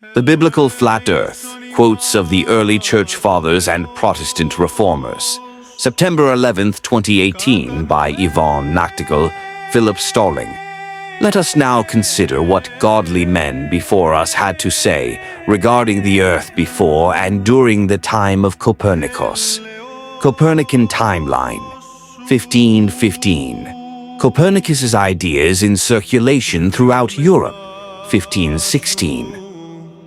The Biblical Flat Earth, quotes of the early Church Fathers and Protestant Reformers. September 11, 2018, by Yvonne, Nachtigal, Philip Stalling. Let us now consider what godly men before us had to say regarding the earth before and during the time of Copernicus. Copernican Timeline, 1515. Copernicus's ideas in circulation throughout Europe, 1516.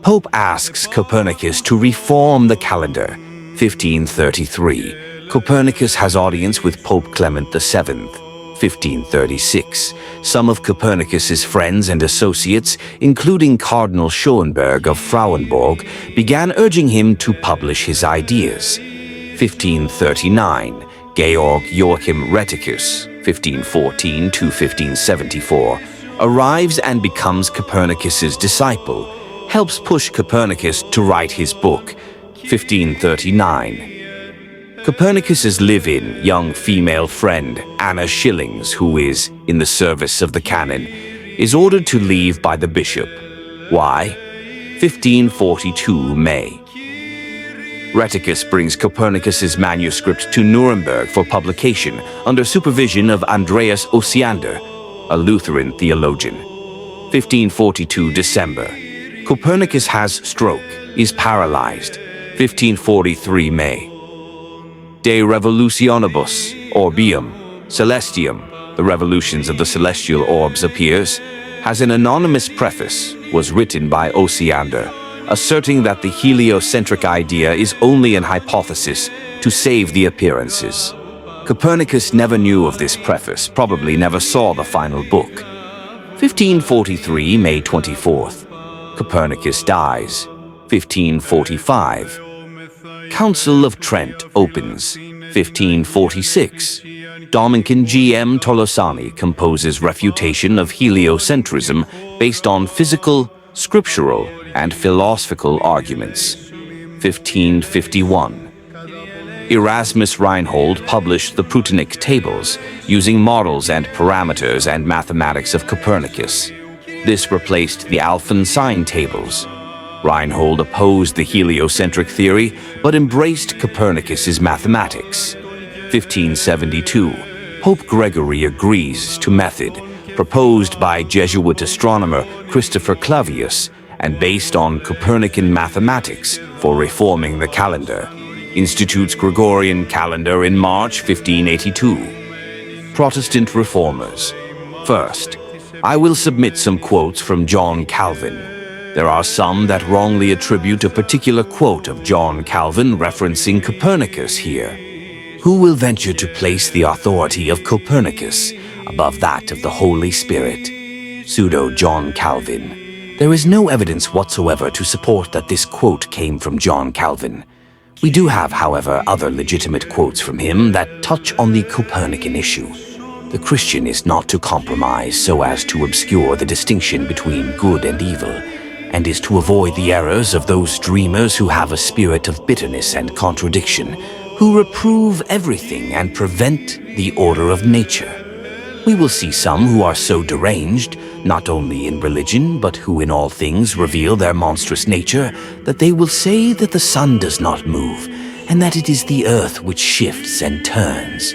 Pope asks Copernicus to reform the calendar, 1533. Copernicus has audience with Pope Clement VII, 1536. Some of Copernicus's friends and associates, including Cardinal Schoenberg of Frauenburg, began urging him to publish his ideas. 1539. Georg Joachim Rheticus, 1514 to 1574, arrives and becomes Copernicus's disciple, helps push Copernicus to write his book, 1539. Copernicus's live-in young female friend, Anna Schillings, who is in the service of the canon, is ordered to leave by the bishop. Why? 1542 May. Rheticus brings Copernicus's manuscript to Nuremberg for publication under supervision of Andreas Osiander, a Lutheran theologian. 1542 December. Copernicus has stroke, is paralyzed. 1543 May. De Revolutionibus Orbium Celestium, the revolutions of the celestial orbs appears, has an anonymous preface, was written by Osiander, asserting that the heliocentric idea is only an hypothesis to save the appearances. Copernicus never knew of this preface, probably never saw the final book. 1543 May 24th. Copernicus dies. 1545. Council of Trent opens. 1546. Dominican G.M. Tolosani composes refutation of heliocentrism based on physical, scriptural, and philosophical arguments. 1551. Erasmus Reinhold published the Prutenic Tables, using models and parameters and mathematics of Copernicus. This replaced the Alphonsine tables. Reinhold opposed the heliocentric theory, but embraced Copernicus's mathematics. 1572. Pope Gregory agrees to method proposed by Jesuit astronomer Christopher Clavius and based on Copernican mathematics for reforming the calendar. Institutes Gregorian calendar in March 1582. Protestant Reformers. First, I will submit some quotes from John Calvin. There are some that wrongly attribute a particular quote of John Calvin referencing Copernicus here. Who will venture to place the authority of Copernicus above that of the Holy Spirit? Pseudo John Calvin. There is no evidence whatsoever to support that this quote came from John Calvin. We do have, however, other legitimate quotes from him that touch on the Copernican issue. The Christian is not to compromise so as to obscure the distinction between good and evil, and is to avoid the errors of those dreamers who have a spirit of bitterness and contradiction, who reprove everything and prevent the order of nature. We will see some who are so deranged, not only in religion, but who in all things reveal their monstrous nature, that they will say that the sun does not move, and that it is the earth which shifts and turns.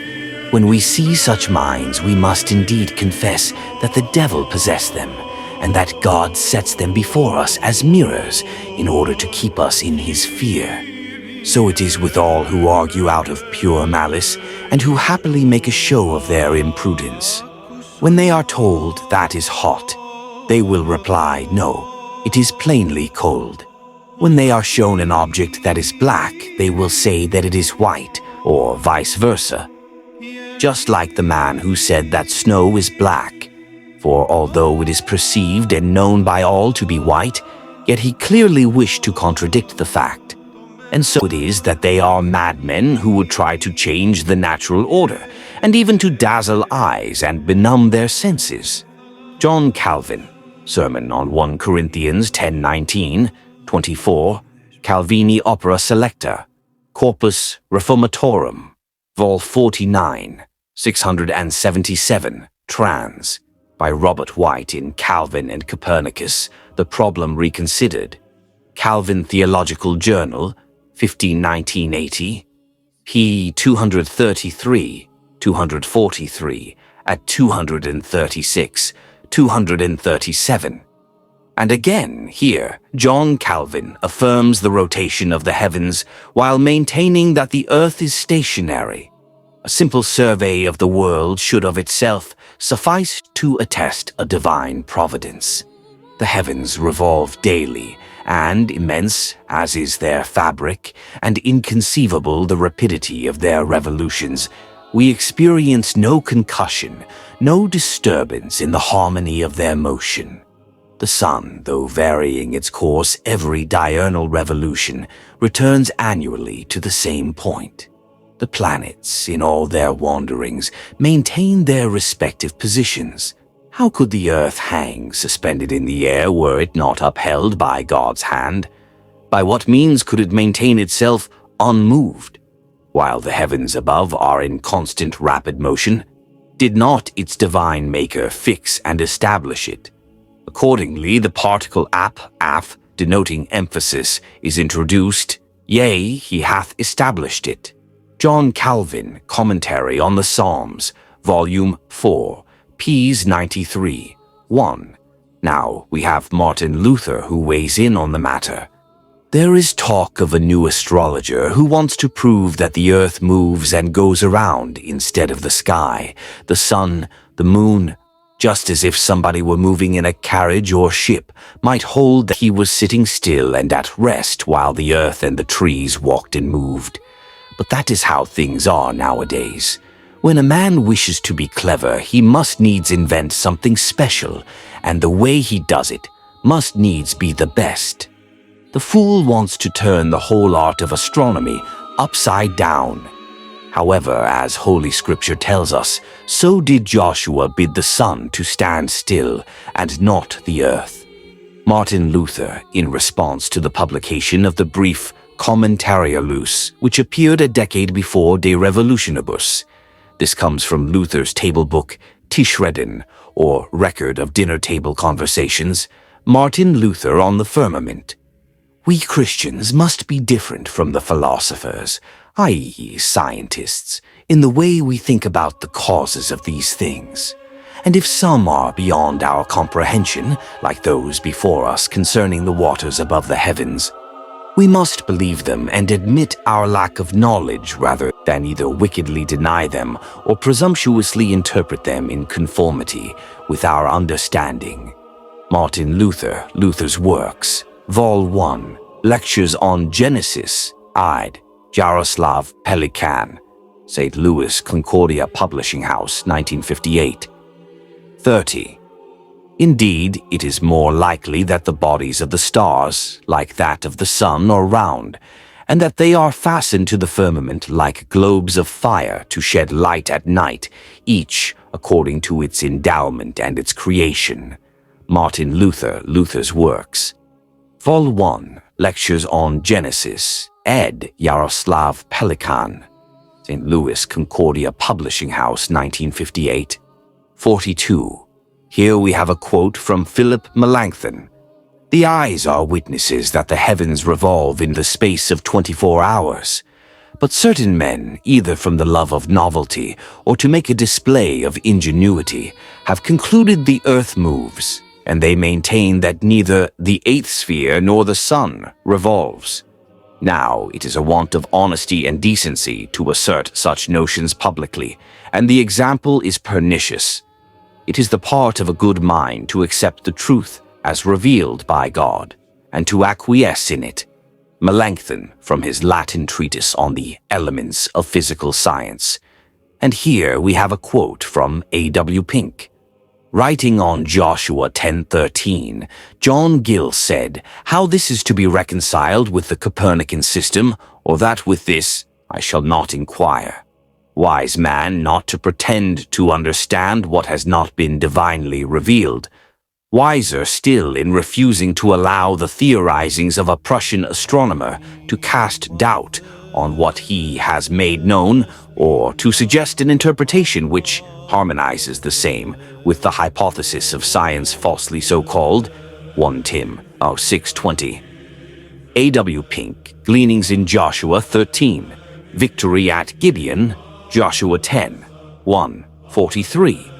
When we see such minds, we must indeed confess that the devil possessed them, and that God sets them before us as mirrors in order to keep us in his fear. So it is with all who argue out of pure malice, and who happily make a show of their imprudence. When they are told that is hot, they will reply, no, it is plainly cold. When they are shown an object that is black, they will say that it is white, or vice versa. Just like the man who said that snow is black. For although it is perceived and known by all to be white, yet he clearly wished to contradict the fact. And so it is that they are madmen who would try to change the natural order, and even to dazzle eyes and benumb their senses. John Calvin, Sermon on 1 Corinthians 10:19, 24, Calvini Opera Selecta, Corpus Reformatorum, Vol 49, 677, trans, by Robert White in Calvin and Copernicus, The Problem Reconsidered, Calvin Theological Journal, 1519-80, p. 233, 243, at 236, 237. And again, here, John Calvin affirms the rotation of the heavens while maintaining that the earth is stationary. A simple survey of the world should of itself suffice to attest a divine providence. The heavens revolve daily, and immense as is their fabric, and inconceivable the rapidity of their revolutions, we experience no concussion, no disturbance in the harmony of their motion. The sun, though varying its course every diurnal revolution, returns annually to the same point. The planets, in all their wanderings, maintain their respective positions. How could the earth hang suspended in the air were it not upheld by God's hand? By what means could it maintain itself unmoved, while the heavens above are in constant rapid motion? Did not its divine Maker fix and establish it? Accordingly, the particle aph, denoting emphasis, is introduced. Yea, he hath established it. John Calvin, Commentary on the Psalms, Volume 4, ps. 93, 1. Now we have Martin Luther who weighs in on the matter. There is talk of a new astrologer who wants to prove that the earth moves and goes around instead of the sky, the sun, the moon, just as if somebody were moving in a carriage or ship, might hold that he was sitting still and at rest while the earth and the trees walked and moved. But that is how things are nowadays. When a man wishes to be clever, he must needs invent something special, and the way he does it must needs be the best. The fool wants to turn the whole art of astronomy upside down. However, as Holy Scripture tells us, so did Joshua bid the sun to stand still, and not the earth. Martin Luther, in response to the publication of the brief Commentariolus, which appeared a decade before De Revolutionibus. This comes from Luther's table book, Tischreden, or Record of Dinner Table Conversations, Martin Luther on the Firmament. We Christians must be different from the philosophers, i.e. scientists, in the way we think about the causes of these things. And if some are beyond our comprehension, like those before us concerning the waters above the heavens, we must believe them and admit our lack of knowledge rather than either wickedly deny them or presumptuously interpret them in conformity with our understanding. Martin Luther, Luther's Works, Vol. 1, Lectures on Genesis, Id. Jaroslav Pelikan, St. Louis Concordia Publishing House, 1958. 30. Indeed, it is more likely that the bodies of the stars, like that of the sun, are round, and that they are fastened to the firmament like globes of fire to shed light at night, each according to its endowment and its creation. Martin Luther, Luther's Works. Vol. 1, Lectures on Genesis, ed. Jaroslav Pelikan, St. Louis Concordia Publishing House, 1958. 42. Here we have a quote from Philip Melanchthon. The eyes are witnesses that the heavens revolve in the space of 24 hours. But certain men, either from the love of novelty or to make a display of ingenuity, have concluded the earth moves, and they maintain that neither the eighth sphere nor the sun revolves. Now, it is a want of honesty and decency to assert such notions publicly, and the example is pernicious. It is the part of a good mind to accept the truth as revealed by God, and to acquiesce in it. Melanchthon, from his Latin treatise on the elements of physical science. And here we have a quote from A.W. Pink. Writing on Joshua 10:13, John Gill said, "How this is to be reconciled with the Copernican system, or that with this, I shall not inquire. Wise man not to pretend to understand what has not been divinely revealed. Wiser still in refusing to allow the theorizings of a Prussian astronomer to cast doubt on what he has made known, or to suggest an interpretation which harmonizes the same with the hypothesis of science falsely so called." 1 Tim 6:20. A.W. Pink, Gleanings in Joshua 13, Victory at Gibeon, Joshua 10, 1:43.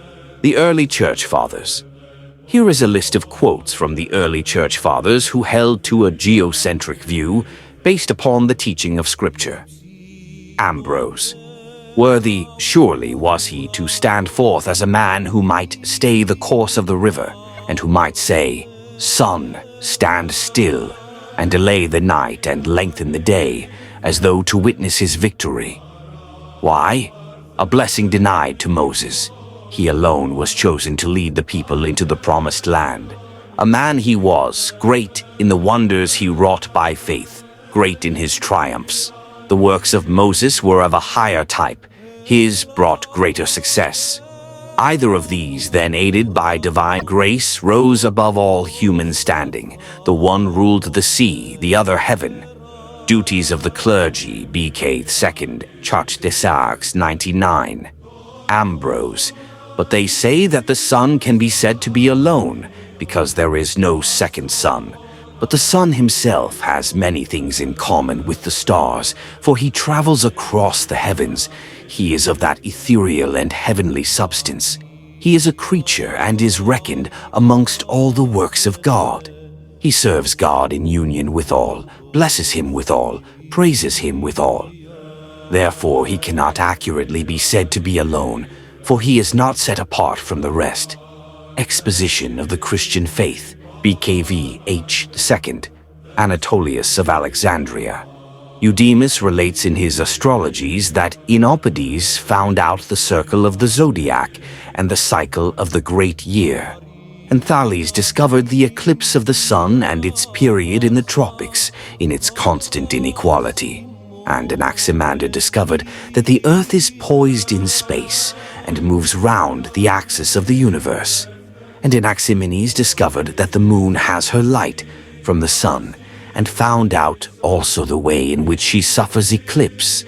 The Early Church Fathers. Here is a list of quotes from the early Church Fathers who held to a geocentric view based upon the teaching of Scripture. Ambrose. Worthy, surely, was he to stand forth as a man who might stay the course of the river, and who might say, "Sun, stand still, and delay the night and lengthen the day, as though to witness his victory." Why? A blessing denied to Moses. He alone was chosen to lead the people into the promised land. A man he was, great in the wonders he wrought by faith, great in his triumphs. The works of Moses were of a higher type. His brought greater success. Either of these, then aided by divine grace, rose above all human standing. The one ruled the sea, the other heaven. Duties of the clergy, BK 2nd, Church des Arcs 99. Ambrose. But they say that the sun can be said to be alone, because there is no second sun. But the sun himself has many things in common with the stars, for he travels across the heavens. He is of that ethereal and heavenly substance. He is a creature and is reckoned amongst all the works of God. He serves God in union with all, blesses him with all, praises him with all. Therefore he cannot accurately be said to be alone, for he is not set apart from the rest. Exposition of the Christian Faith, BKV H. 2nd, Anatolius of Alexandria. Eudemus relates in his astrologies that Enopides found out the circle of the zodiac and the cycle of the great year. And Thales discovered the eclipse of the sun and its period in the tropics, in its constant inequality. And Anaximander discovered that the earth is poised in space and moves round the axis of the universe. And Anaximenes discovered that the moon has her light from the sun, and found out also the way in which she suffers eclipse.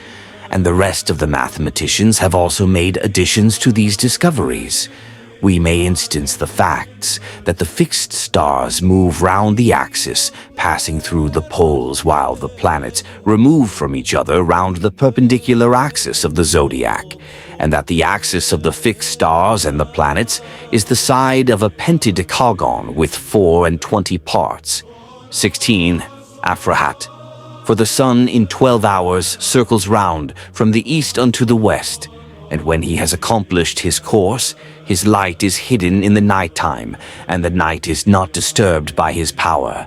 And the rest of the mathematicians have also made additions to these discoveries. We may instance the facts that the fixed stars move round the axis, passing through the poles, while the planets remove from each other round the perpendicular axis of the zodiac, and that the axis of the fixed stars and the planets is the side of a pentadecagon with 24 parts. 16. Aphrahat. For the sun in 12 hours circles round from the east unto the west, and when he has accomplished his course, his light is hidden in the night time, and the night is not disturbed by his power.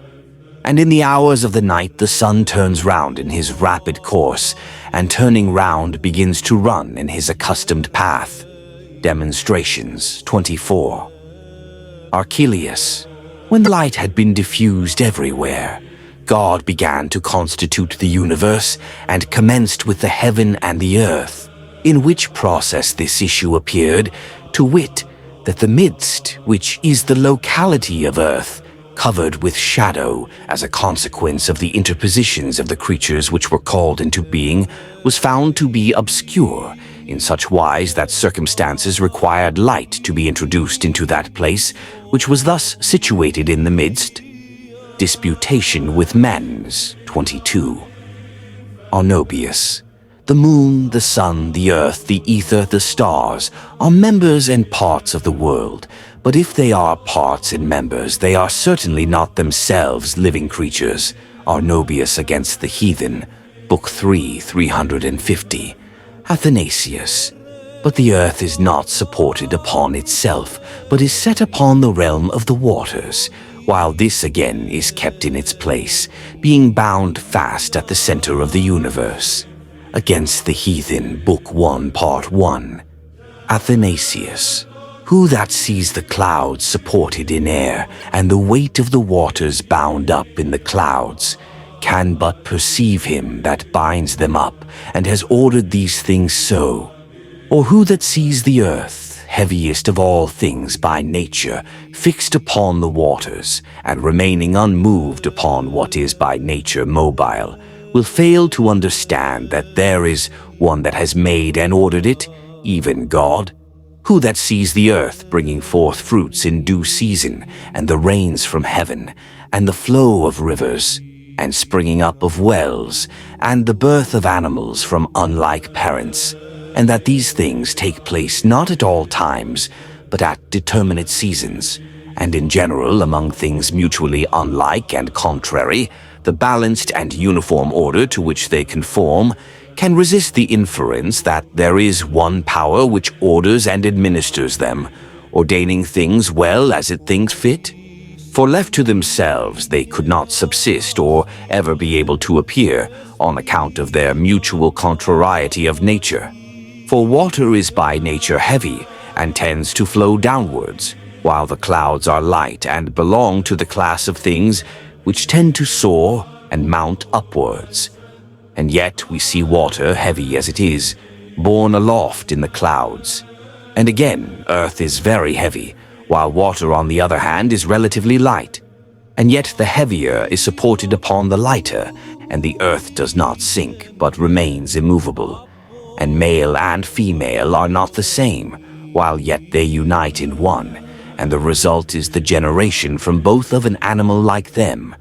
And in the hours of the night the sun turns round in his rapid course, and turning round begins to run in his accustomed path. Demonstrations 24. Archelaus. When the light had been diffused everywhere, God began to constitute the universe, and commenced with the heaven and the earth, in which process this issue appeared, to wit, that the midst, which is the locality of earth, covered with shadow as a consequence of the interpositions of the creatures which were called into being, was found to be obscure, in such wise that circumstances required light to be introduced into that place, which was thus situated in the midst. Disputation with Mens 22. Arnobius. The moon, the sun, the earth, the ether, the stars are members and parts of the world, but if they are parts and members, they are certainly not themselves living creatures. Arnobius against the Heathen, Book 3, 350. Athanasius. But the earth is not supported upon itself, but is set upon the realm of the waters, while this again is kept in its place, being bound fast at the center of the universe. Against the Heathen, Book 1, Part 1. Athanasius. Who that sees the clouds supported in air, and the weight of the waters bound up in the clouds, can but perceive him that binds them up, and has ordered these things so. Or who that sees the earth, heaviest of all things by nature, fixed upon the waters, and remaining unmoved upon what is by nature mobile, will fail to understand that there is one that has made and ordered it, even God? Who that sees the earth bringing forth fruits in due season, and the rains from heaven, and the flow of rivers? and springing up of wells, and the birth of animals from unlike parents, and that these things take place not at all times, but at determinate seasons, and in general among things mutually unlike and contrary, the balanced and uniform order to which they conform can resist the inference that there is one power which orders and administers them, ordaining things well as it thinks fit? For left to themselves, they could not subsist or ever be able to appear, on account of their mutual contrariety of nature. For water is by nature heavy, and tends to flow downwards, while the clouds are light and belong to the class of things which tend to soar and mount upwards. And yet we see water, heavy as it is, borne aloft in the clouds. And again, earth is very heavy, while water, on the other hand, is relatively light. And yet the heavier is supported upon the lighter, and the earth does not sink, but remains immovable. And male and female are not the same, while yet they unite in one, and the result is the generation from both of an animal like them.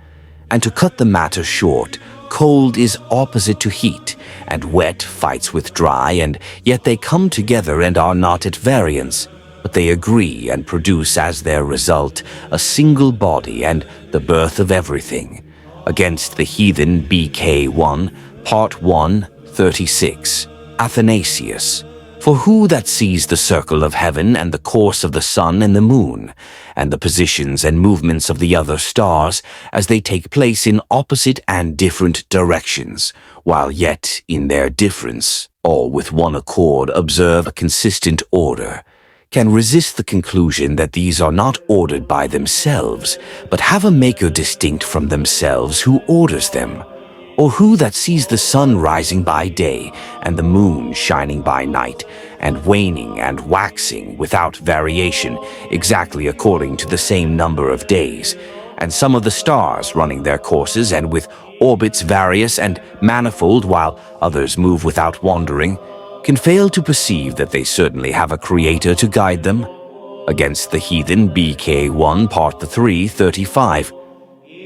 And to cut the matter short, cold is opposite to heat, and wet fights with dry, and yet they come together and are not at variance, but they agree and produce as their result a single body and the birth of everything. Against the heathen BK 1, Part 1, 36, Athanasius. For who that sees the circle of heaven and the course of the sun and the moon, and the positions and movements of the other stars, as they take place in opposite and different directions, while yet in their difference, all with one accord observe a consistent order, can resist the conclusion that these are not ordered by themselves, but have a maker distinct from themselves who orders them? Or who that sees the sun rising by day, and the moon shining by night, and waning and waxing without variation, exactly according to the same number of days, and some of the stars running their courses and with orbits various and manifold, while others move without wandering, can fail to perceive that they certainly have a creator to guide them? Against the heathen BK 1, Part 3, 35.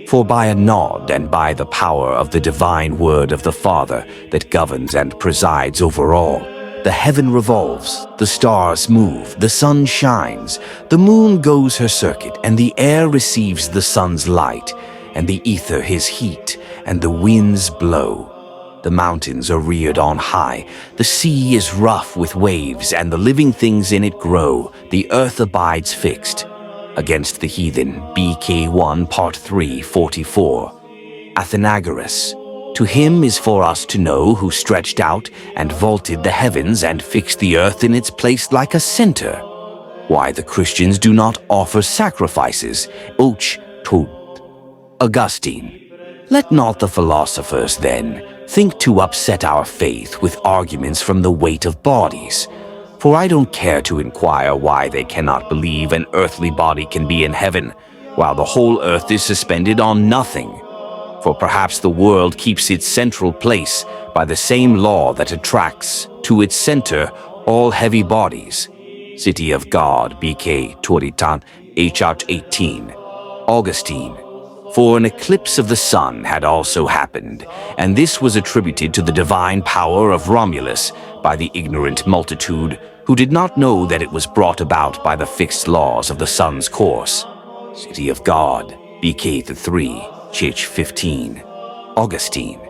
For by a nod and by the power of the divine word of the Father that governs and presides over all, the heaven revolves, the stars move, the sun shines, the moon goes her circuit, and the air receives the sun's light, and the ether his heat, and the winds blow. The mountains are reared on high, the sea is rough with waves, and the living things in it grow, the earth abides fixed. Against the heathen, BK 1, Part 3, 44. Athenagoras. To him is for us to know who stretched out and vaulted the heavens and fixed the earth in its place like a center. Why the Christians do not offer sacrifices. Och tut. Augustine. Let not the philosophers, then, think to upset our faith with arguments from the weight of bodies. For I don't care to inquire why they cannot believe an earthly body can be in heaven, while the whole earth is suspended on nothing. For perhaps the world keeps its central place by the same law that attracts to its center all heavy bodies. City of God, BK 20, H out 18. Augustine. For an eclipse of the sun had also happened, and this was attributed to the divine power of Romulus by the ignorant multitude, who did not know that it was brought about by the fixed laws of the sun's course. City of God, BK 3, Chich 15. Augustine.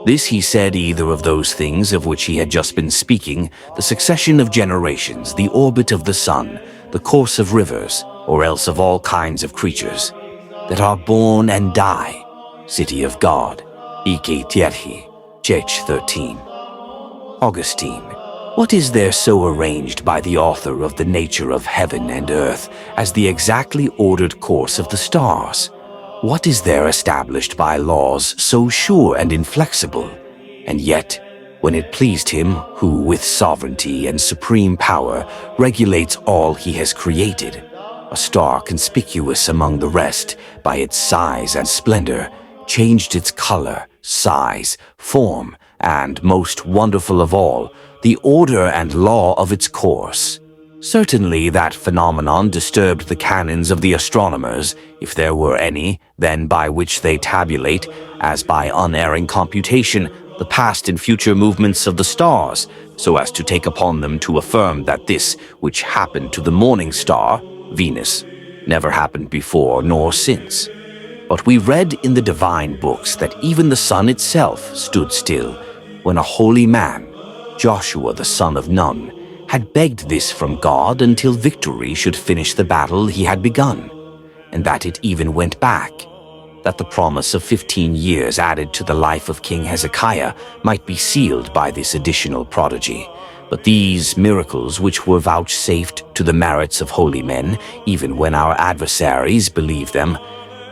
This he said either of those things of which he had just been speaking, the succession of generations, the orbit of the sun, the course of rivers, or else of all kinds of creatures, that are born and die. City of God, BK Tierhi, Chech 13. Augustine. What is there so arranged by the author of the nature of heaven and earth as the exactly ordered course of the stars? What is there established by laws so sure and inflexible? And yet, when it pleased him, who with sovereignty and supreme power regulates all he has created, a star conspicuous among the rest by its size and splendor, changed its color, size, form, and, most wonderful of all, the order and law of its course. Certainly that phenomenon disturbed the canons of the astronomers, if there were any, then by which they tabulate, as by unerring computation, the past and future movements of the stars, so as to take upon them to affirm that this which happened to the morning star, Venus, never happened before nor since. But we read in the divine books that even the sun itself stood still when a holy man, Joshua the son of Nun, had begged this from God until victory should finish the battle he had begun, and that it even went back, that the promise of 15 years added to the life of King Hezekiah might be sealed by this additional prodigy. But these miracles, which were vouchsafed to the merits of holy men, even when our adversaries believe them,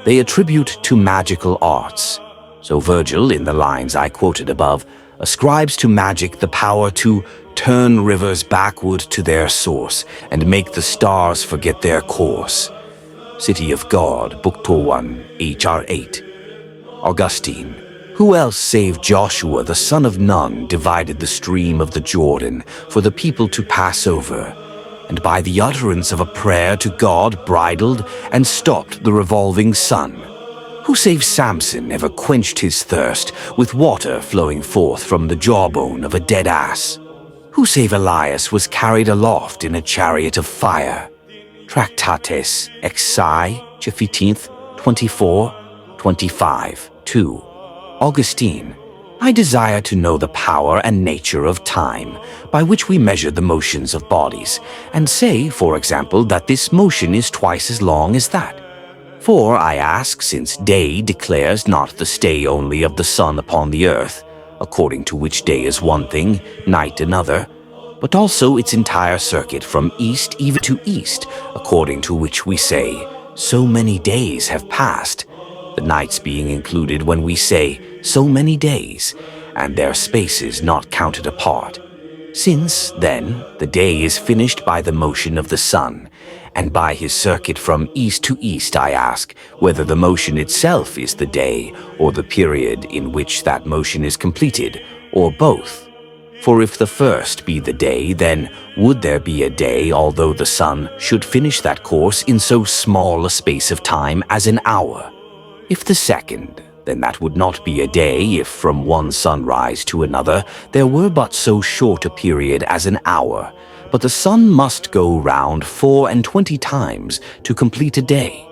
they attribute to magical arts. So Virgil, in the lines I quoted above, ascribes to magic the power to turn rivers backward to their source and make the stars forget their course. City of God, Book 21, H.R. 8. Augustine. Who else save Joshua the son of Nun divided the stream of the Jordan for the people to pass over, and by the utterance of a prayer to God bridled and stopped the revolving sun? Who save Samson ever quenched his thirst with water flowing forth from the jawbone of a dead ass? Who save Elias was carried aloft in a chariot of fire? Tractates Exae, 15th, 24, 25, 2. Augustine. I desire to know the power and nature of time, by which we measure the motions of bodies, and say, for example, that this motion is twice as long as that. For, I ask, since day declares not the stay only of the sun upon the earth, according to which day is one thing, night another, but also its entire circuit from east even to east, according to which we say, so many days have passed, the nights being included when we say, so many days, and their spaces not counted apart. Since, then, the day is finished by the motion of the sun, and by his circuit from east to east, I ask whether the motion itself is the day, or the period in which that motion is completed, or both. For if the first be the day, then would there be a day although the sun should finish that course in so small a space of time as an hour? If the second, then that would not be a day if from one sunrise to another there were but so short a period as an hour, but the sun must go round 24 times to complete a day.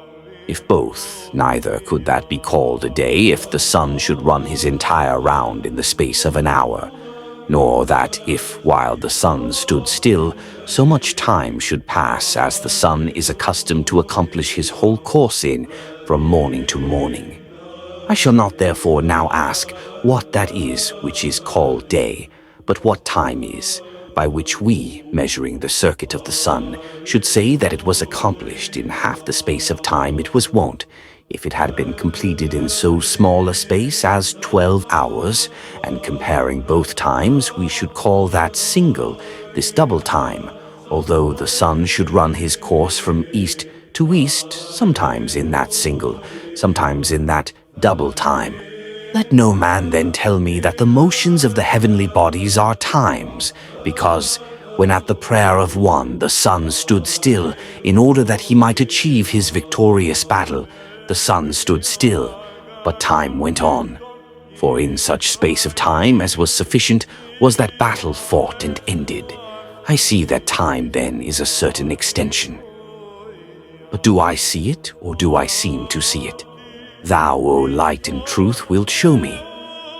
If both, neither could that be called a day if the sun should run his entire round in the space of an hour, nor that if, while the sun stood still, so much time should pass as the sun is accustomed to accomplish his whole course in, from morning to morning. I shall not therefore now ask what that is which is called day, but what time is, by which we, measuring the circuit of the sun, should say that it was accomplished in half the space of time it was wont, if it had been completed in so small a space as 12 hours, and comparing both times, we should call that single, this double time, although the sun should run his course from east to east, sometimes in that single, sometimes in that double time. Let no man then tell me that the motions of the heavenly bodies are times, because when at the prayer of one the sun stood still in order that he might achieve his victorious battle, the sun stood still, but time went on. For in such space of time as was sufficient was that battle fought and ended. I see that time then is a certain extension. But do I see it, or do I seem to see it? Thou, O light and truth, wilt show me.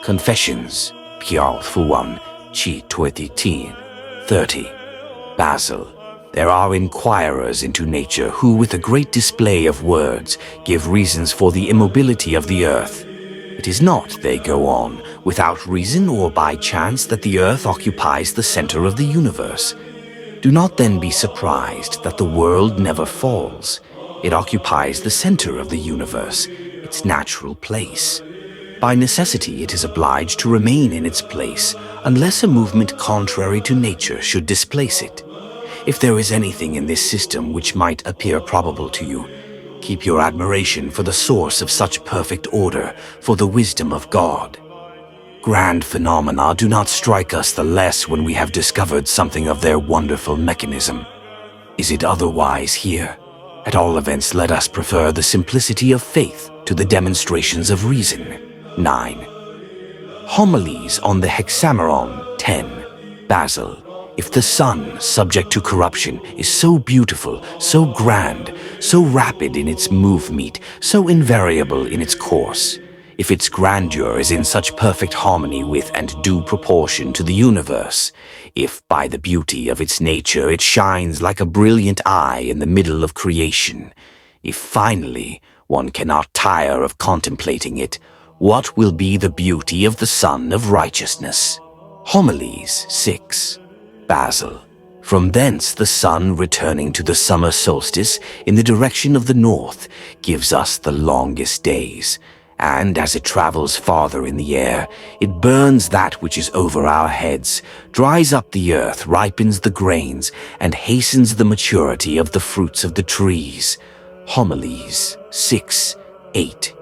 Confessions, Pial Fuan, Chi 30. Basil. There are inquirers into nature who, with a great display of words, give reasons for the immobility of the earth. It is not, they go on, without reason or by chance that the earth occupies the center of the universe. Do not then be surprised that the world never falls. It occupies the center of the universe, its natural place. By necessity, it is obliged to remain in its place, unless a movement contrary to nature should displace it. If there is anything in this system which might appear probable to you, keep your admiration for the source of such perfect order, for the wisdom of God. Grand phenomena do not strike us the less when we have discovered something of their wonderful mechanism. Is it otherwise here? At all events, let us prefer the simplicity of faith to the demonstrations of reason. 9. Homilies on the Hexameron, 10. Basil. If the sun, subject to corruption, is so beautiful, so grand, so rapid in its movement, so invariable in its course, if its grandeur is in such perfect harmony with and due proportion to the universe, if by the beauty of its nature it shines like a brilliant eye in the middle of creation, if finally one cannot tire of contemplating it, what will be the beauty of the Sun of Righteousness? Homilies 6. Basil. From thence the sun returning to the summer solstice in the direction of the north gives us the longest days, and as it travels farther in the air, it burns that which is over our heads, dries up the earth, ripens the grains, and hastens the maturity of the fruits of the trees. Homilies 6, 8.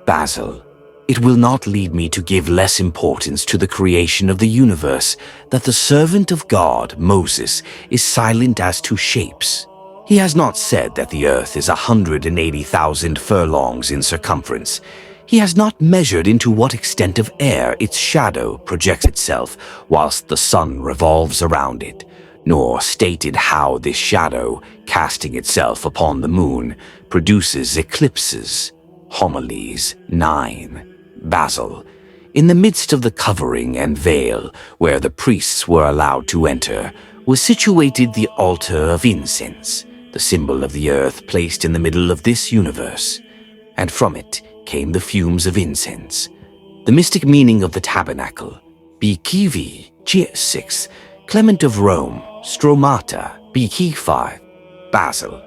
Basil. It will not lead me to give less importance to the creation of the universe that the servant of God, Moses, is silent as to shapes. He has not said that the earth is 180,000 furlongs in circumference. He has not measured into what extent of air its shadow projects itself whilst the sun revolves around it, nor stated how this shadow, casting itself upon the moon, produces eclipses. Homilies 9. Basil. In the midst of the covering and veil, where the priests were allowed to enter, was situated the altar of incense, the symbol of the earth placed in the middle of this universe, and from it came the fumes of incense. The mystic meaning of the tabernacle, Bkiv, 6, Clement of Rome, Stromata, Bk 5, Basil.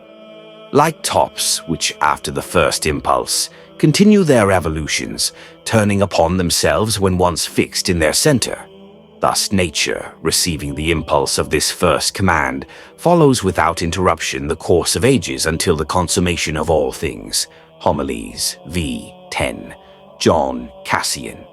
Like tops, which after the first impulse continue their evolutions, turning upon themselves when once fixed in their center. Thus nature, receiving the impulse of this first command, follows without interruption the course of ages until the consummation of all things. Homilies v. 10. John Cassian.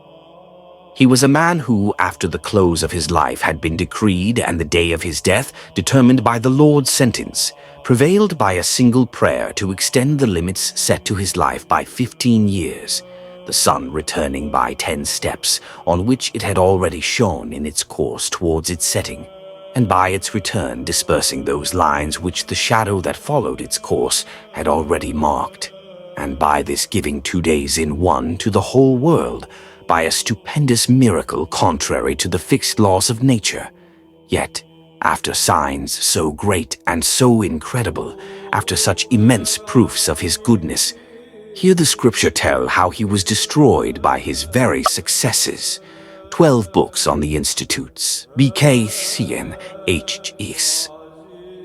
He was a man who, after the close of his life had been decreed and the day of his death determined by the Lord's sentence, prevailed by a single prayer to extend the limits set to his life by 15 years, the sun returning by 10 steps on which it had already shone in its course towards its setting, and by its return dispersing those lines which the shadow that followed its course had already marked, and by this giving 2 days in one to the whole world, by a stupendous miracle contrary to the fixed laws of nature. Yet, after signs so great and so incredible, after such immense proofs of his goodness, hear the scripture tell how he was destroyed by his very successes. 12 books on the Institutes, BK Cn. Hs.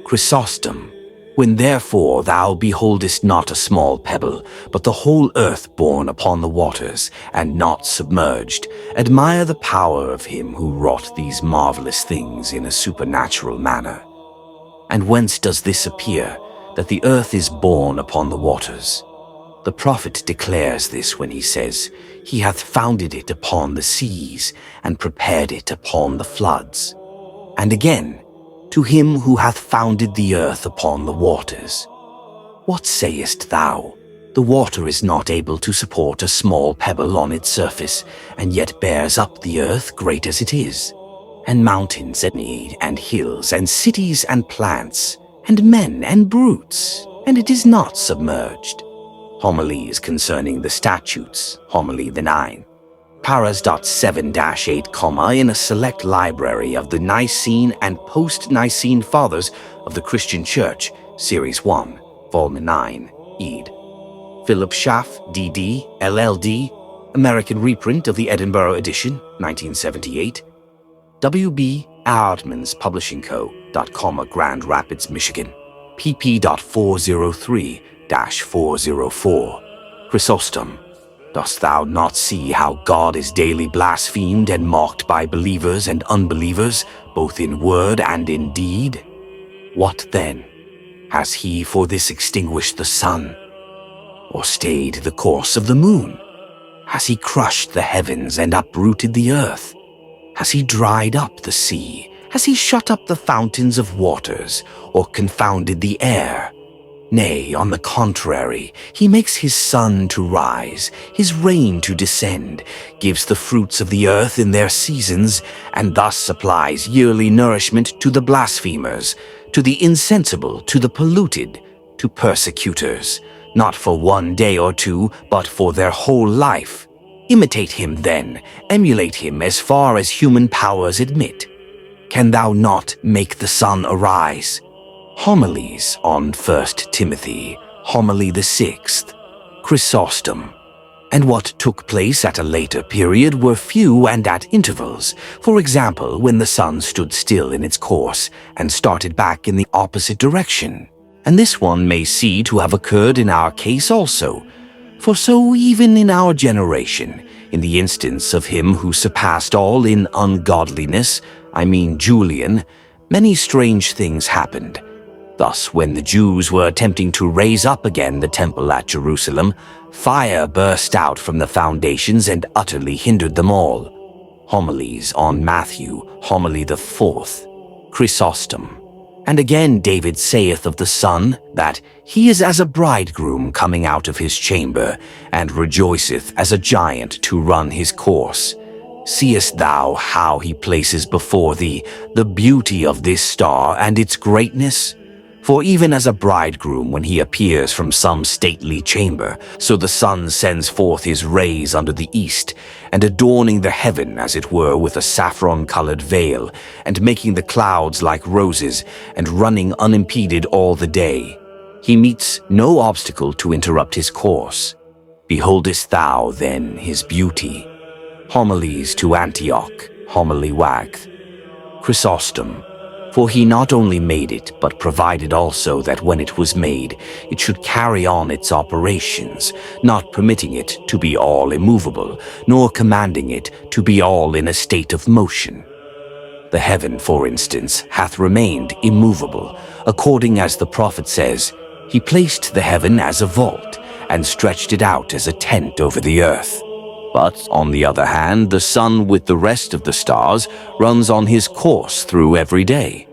Chrysostom. When therefore thou beholdest not a small pebble, but the whole earth borne upon the waters, and not submerged, admire the power of him who wrought these marvelous things in a supernatural manner. And whence does this appear, that the earth is borne upon the waters? The prophet declares this when he says, He hath founded it upon the seas, and prepared it upon the floods. And again, to him who hath founded the earth upon the waters. What sayest thou? The water is not able to support a small pebble on its surface, and yet bears up the earth great as it is, and mountains and hills and cities and plants, and men and brutes, and it is not submerged. Homilies concerning the statutes, homily the 9. Paras.7-8, in a select library of the Nicene and post-Nicene Fathers of the Christian Church, Series 1, Volume 9, ed. Philip Schaff, D.D., LL.D., American reprint of the Edinburgh edition, 1978. W.B. Ardman's Publishing Co., Grand Rapids, Michigan, pp.403-404. Chrysostom. Dost thou not see how God is daily blasphemed and mocked by believers and unbelievers, both in word and in deed? What then? Has he for this extinguished the sun, or stayed the course of the moon? Has he crushed the heavens and uprooted the earth? Has he dried up the sea? Has he shut up the fountains of waters, or confounded the air? Nay, on the contrary, he makes his sun to rise, his rain to descend, gives the fruits of the earth in their seasons, and thus supplies yearly nourishment to the blasphemers, to the insensible, to the polluted, to persecutors, not for one day or two, but for their whole life. Imitate him then, emulate him as far as human powers admit. Can thou not make the sun arise? Homilies on 1 Timothy, Homily the 6th, Chrysostom. And what took place at a later period were few and at intervals. For example, when the sun stood still in its course and started back in the opposite direction. And this one may see to have occurred in our case also. For so even in our generation, in the instance of him who surpassed all in ungodliness, I mean Julian, many strange things happened. Thus, when the Jews were attempting to raise up again the temple at Jerusalem, fire burst out from the foundations and utterly hindered them all. Homilies on Matthew, Homily the 4th, Chrysostom. And again David saith of the Son, that he is as a bridegroom coming out of his chamber, and rejoiceth as a giant to run his course. Seest thou how he places before thee the beauty of this star and its greatness? For even as a bridegroom when he appears from some stately chamber, so the sun sends forth his rays under the east, and adorning the heaven as it were with a saffron-colored veil, and making the clouds like roses, and running unimpeded all the day. He meets no obstacle to interrupt his course. Beholdest thou then his beauty? Homilies to Antioch, Homily Wagth, Chrysostom. For he not only made it, but provided also that when it was made, it should carry on its operations, not permitting it to be all immovable, nor commanding it to be all in a state of motion. The heaven, for instance, hath remained immovable, according as the prophet says, he placed the heaven as a vault, and stretched it out as a tent over the earth. But, on the other hand, the sun with the rest of the stars runs on his course through every day.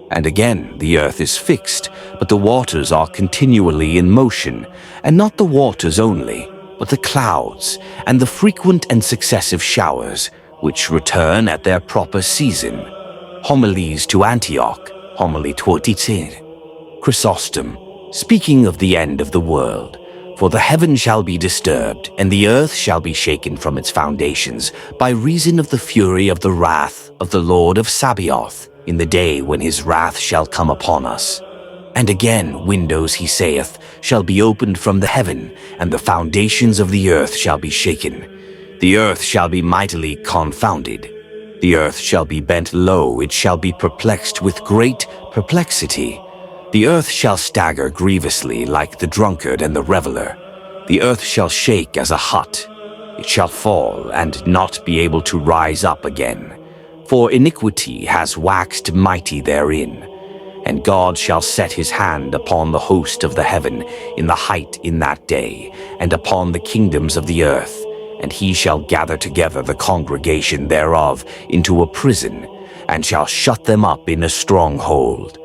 And again, the earth is fixed, but the waters are continually in motion, and not the waters only, but the clouds, and the frequent and successive showers, which return at their proper season. Homilies to Antioch, Homily 22, Chrysostom, speaking of the end of the world. For the heaven shall be disturbed, and the earth shall be shaken from its foundations, by reason of the fury of the wrath of the Lord of Sabaoth, in the day when his wrath shall come upon us. And again, windows, he saith, shall be opened from the heaven, and the foundations of the earth shall be shaken. The earth shall be mightily confounded. The earth shall be bent low, it shall be perplexed with great perplexity. The earth shall stagger grievously like the drunkard and the reveler. The earth shall shake as a hut. It shall fall and not be able to rise up again. For iniquity has waxed mighty therein. And God shall set his hand upon the host of the heaven in the height in that day, and upon the kingdoms of the earth. And he shall gather together the congregation thereof into a prison, and shall shut them up in a stronghold.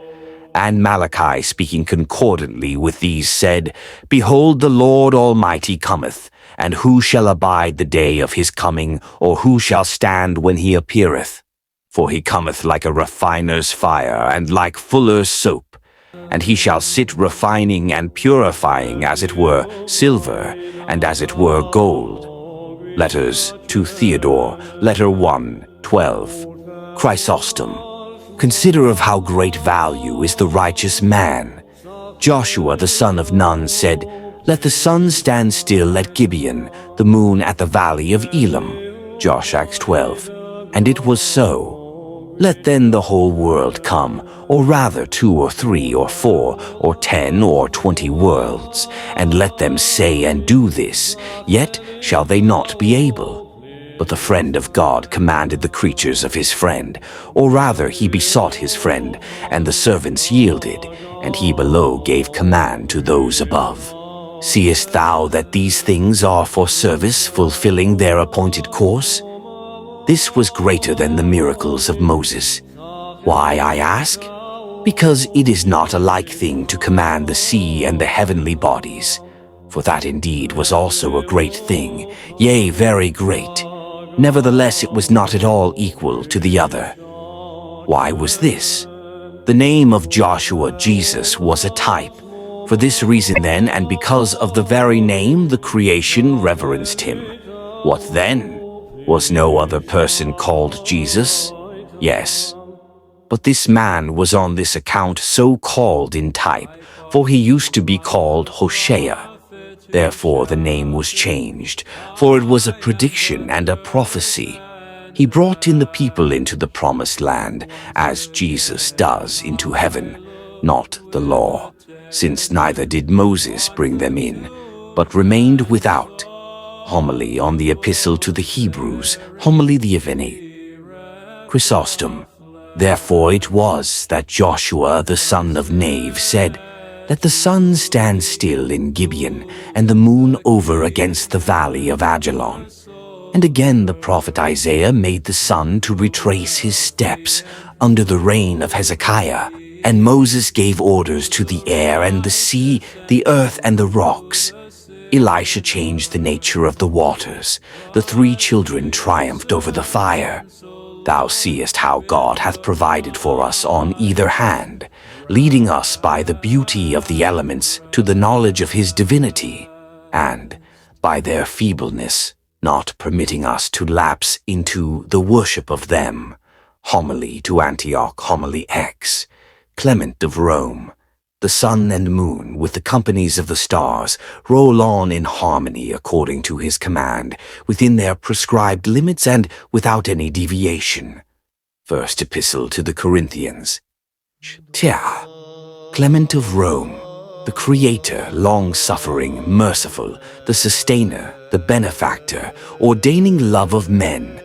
And Malachi, speaking concordantly with these, said, Behold, the Lord Almighty cometh, and who shall abide the day of his coming, or who shall stand when he appeareth? For he cometh like a refiner's fire, and like fuller's soap. And he shall sit refining and purifying, as it were silver, and as it were gold. Letters to Theodore, Letter 1, 12. Chrysostom. Consider of how great value is the righteous man. Joshua the son of Nun said, Let the sun stand still at Gibeon, the moon at the valley of Elam. Josh Acts 12. And it was so. Let then the whole world come, or rather 2 or 3 or 4 or 10 or 20 worlds, and let them say and do this, yet shall they not be able. But the friend of God commanded the creatures of his friend, or rather he besought his friend, and the servants yielded, and he below gave command to those above. Seest thou that these things are for service, fulfilling their appointed course? This was greater than the miracles of Moses. Why, I ask? because it is not a like thing to command the sea and the heavenly bodies. For that indeed was also a great thing, yea, very great. Nevertheless it was not at all equal to the other. Why was this? The name of Joshua, Jesus, was a type. For this reason then, and because of the very name, the creation reverenced him. What then? Was no other person called Jesus? Yes. But this man was on this account so called in type, for he used to be called Hosea. Therefore the name was changed, for it was a prediction and a prophecy. He brought in the people into the promised land, as Jesus does into heaven, not the law, since neither did Moses bring them in, but remained without. Homily on the Epistle to the Hebrews, Homily the Yvonne. Chrysostom. Therefore it was that Joshua the son of Nave said, "Let the sun stand still in Gibeon, and the moon over against the valley of Ajalon." And again the prophet Isaiah made the sun to retrace his steps under the reign of Hezekiah, and Moses gave orders to the air and the sea, the earth and the rocks. Elisha changed the nature of the waters. The three children triumphed over the fire. Thou seest how God hath provided for us on either hand, leading us by the beauty of the elements to the knowledge of his divinity, and by their feebleness, not permitting us to lapse into the worship of them. Homily to Antioch, Homily X. Clement of Rome. The sun and moon, with the companies of the stars, roll on in harmony according to his command, within their prescribed limits and without any deviation. First Epistle to the Corinthians. Clement of Rome, the Creator, long-suffering, merciful, the Sustainer, the Benefactor, ordaining love of men,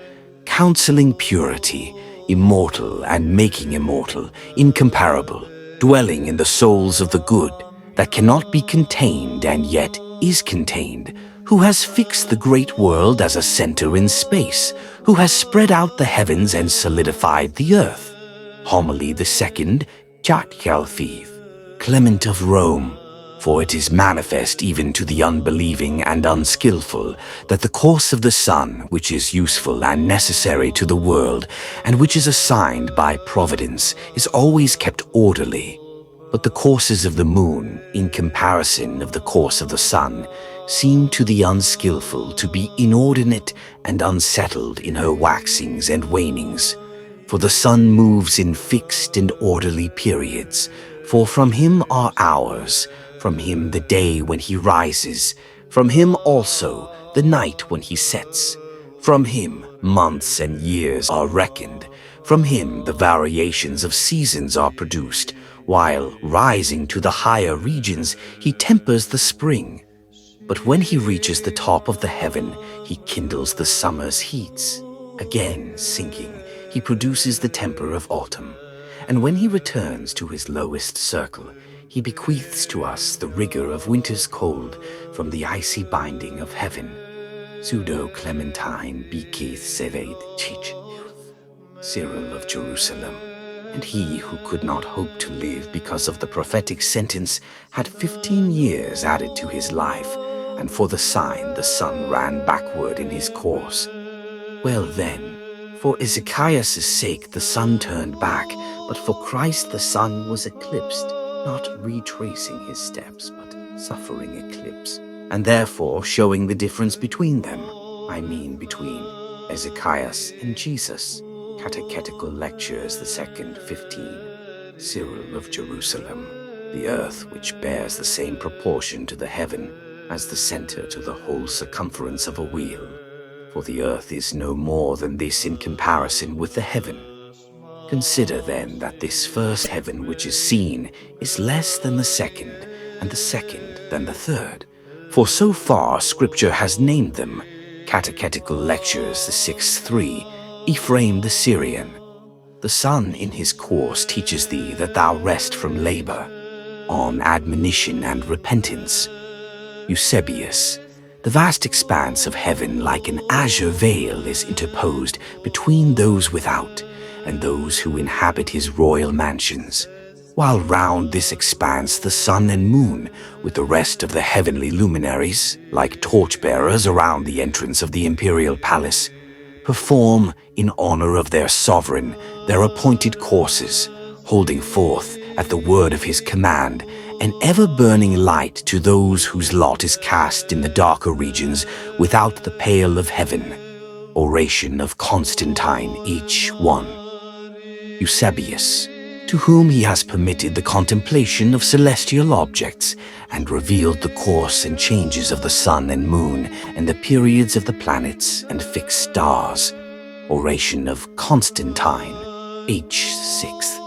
counseling purity, immortal and making immortal, incomparable, dwelling in the souls of the good, that cannot be contained and yet is contained, who has fixed the great world as a center in space, who has spread out the heavens and solidified the earth. Homily the second, Nachtigal. Clement of Rome. For it is manifest even to the unbelieving and unskillful that the course of the sun, which is useful and necessary to the world, and which is assigned by providence, is always kept orderly. But the courses of the moon, in comparison of the course of the sun, seem to the unskillful to be inordinate and unsettled in her waxings and wanings. For the sun moves in fixed and orderly periods, for from him are hours, from him the day when he rises, from him also the night when he sets. From him months and years are reckoned, from him the variations of seasons are produced, while rising to the higher regions he tempers the spring. But when he reaches the top of the heaven, he kindles the summer's heats. Again sinking, he produces the temper of autumn. And when he returns to his lowest circle, he bequeaths to us the rigor of winter's cold from the icy binding of heaven. Pseudo Clementine Bekeith Sevaid Chich, Cyril of Jerusalem. And he who could not hope to live because of the prophetic sentence had 15 years added to his life, and for the sign the sun ran backward in his course. Well then, for Ezekias' sake the sun turned back, but for Christ the sun was eclipsed, not retracing his steps, but suffering eclipse, and therefore showing the difference between them, I mean between Ezekias and Jesus. Catechetical Lectures the 2nd, 15. Cyril of Jerusalem. The earth which bears the same proportion to the heaven as the center to the whole circumference of a wheel. For the earth is no more than this in comparison with the heaven. Consider then that this first heaven which is seen is less than the second, and the second than the third. For so far Scripture has named them. Catechetical Lectures the 6th, 3. Ephraim the Syrian. The sun in his course teaches thee that thou rest from labor, on admonition and repentance. Eusebius. The vast expanse of heaven like an azure veil is interposed between those without and those who inhabit his royal mansions. while round this expanse the sun and moon, with the rest of the heavenly luminaries, like torchbearers around the entrance of the imperial palace, perform, in honor of their sovereign, their appointed courses, holding forth, at the word of his command, an ever-burning light to those whose lot is cast in the darker regions without the pale of heaven. Oration of Constantine each one. Eusebius, to whom he has permitted the contemplation of celestial objects, and revealed the course and changes of the sun and moon, and the periods of the planets and fixed stars. Oration of Constantine, H. 6th.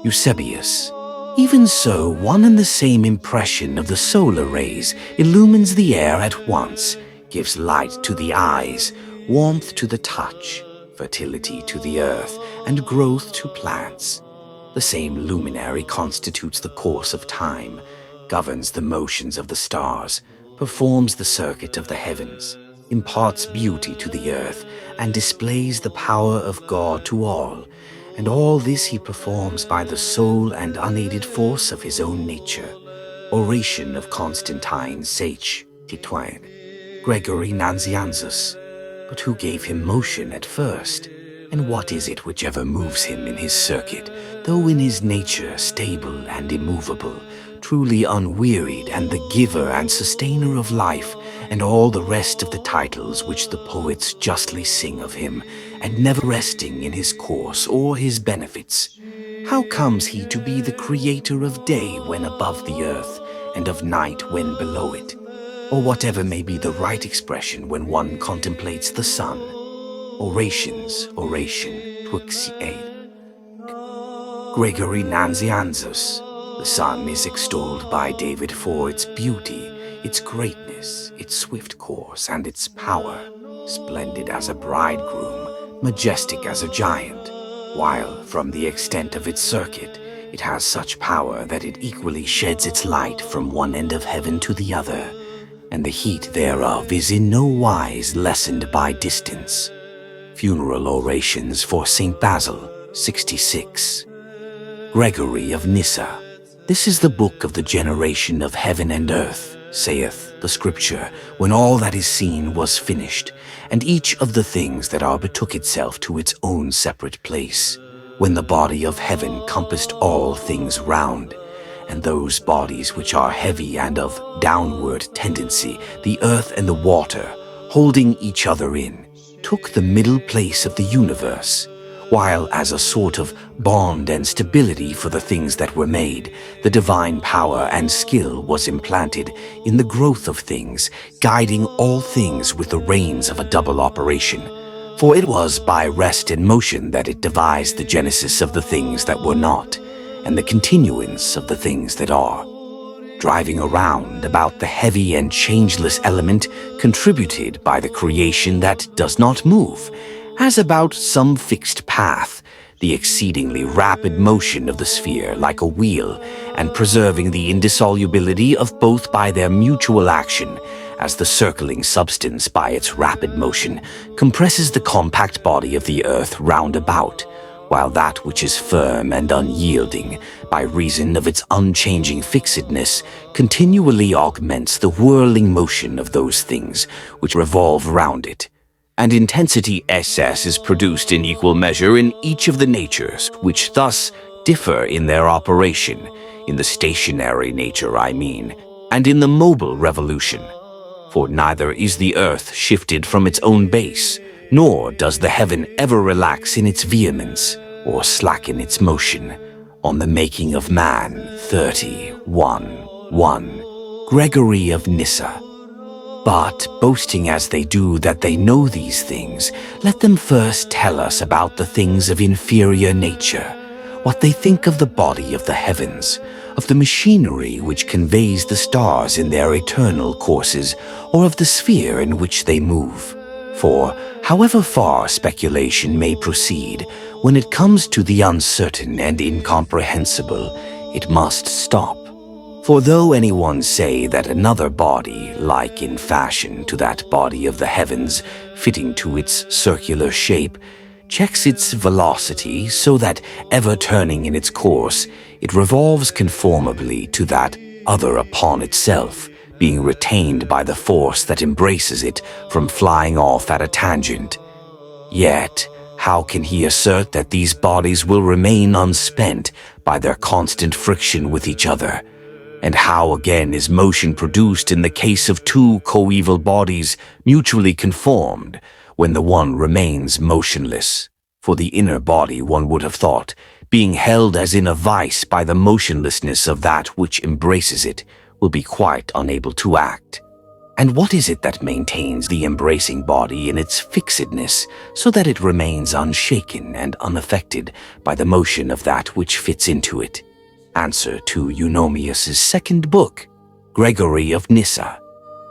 Eusebius, even so, one and the same impression of the solar rays illumines the air at once, gives light to the eyes, warmth to the touch, fertility to the earth, and growth to plants. The same luminary constitutes the course of time, governs the motions of the stars, performs the circuit of the heavens, imparts beauty to the earth, and displays the power of God to all. And all this he performs by the sole and unaided force of his own nature. Oration of Constantine Sage, Titouan, Gregory Nazianzus. But who gave him motion at first? And what is it which ever moves him in his circuit, though in his nature stable and immovable, truly unwearied, and the giver and sustainer of life, and all the rest of the titles which the poets justly sing of him, and never resting in his course or his benefits? How comes he to be the creator of day when above the earth, and of night when below it? Or whatever may be the right expression when one contemplates the sun. Orations, Oration, Twixt 8. Gregory Nazianzus. The sun is extolled by David for its beauty, its greatness, its swift course, and its power, splendid as a bridegroom, majestic as a giant, while, from the extent of its circuit, it has such power that it equally sheds its light from one end of heaven to the other, and the heat thereof is in no wise lessened by distance. Funeral Orations for St. Basil, 66. Gregory of Nyssa. This is the book of the generation of heaven and earth, saith the Scripture, when all that is seen was finished, and each of the things that are betook itself to its own separate place, when the body of heaven compassed all things round, and those bodies which are heavy and of downward tendency, the earth and the water, holding each other in, took the middle place of the universe, while as a sort of bond and stability for the things that were made, the divine power and skill was implanted in the growth of things, guiding all things with the reins of a double operation. For it was by rest and motion that it devised the genesis of the things that were not, and the continuance of the things that are. Driving around about the heavy and changeless element contributed by the creation that does not move, as about some fixed path, the exceedingly rapid motion of the sphere like a wheel, and preserving the indissolubility of both by their mutual action, as the circling substance by its rapid motion compresses the compact body of the earth round about, while that which is firm and unyielding, by reason of its unchanging fixedness, continually augments the whirling motion of those things which revolve round it. And intensity SS is produced in equal measure in each of the natures, which thus differ in their operation, in the stationary nature I mean, and in the mobile revolution. For neither is the earth shifted from its own base, nor does the heaven ever relax in its vehemence, or slacken its motion. On the Making of Man, 31:1. Gregory of Nyssa. But, boasting as they do that they know these things, let them first tell us about the things of inferior nature, what they think of the body of the heavens, of the machinery which conveys the stars in their eternal courses, or of the sphere in which they move. For, however far speculation may proceed, when it comes to the uncertain and incomprehensible, it must stop. For though anyone say that another body, like in fashion to that body of the heavens, fitting to its circular shape, checks its velocity so that, ever turning in its course, it revolves conformably to that other upon itself, being retained by the force that embraces it from flying off at a tangent. Yet, how can he assert that these bodies will remain unspent by their constant friction with each other? And how again is motion produced in the case of two coeval bodies mutually conformed, when the one remains motionless? For the inner body, one would have thought, being held as in a vice by the motionlessness of that which embraces it, will be quite unable to act. And what is it that maintains the embracing body in its fixedness, so that it remains unshaken and unaffected by the motion of that which fits into it? Answer to Eunomius's second book, Gregory of Nyssa.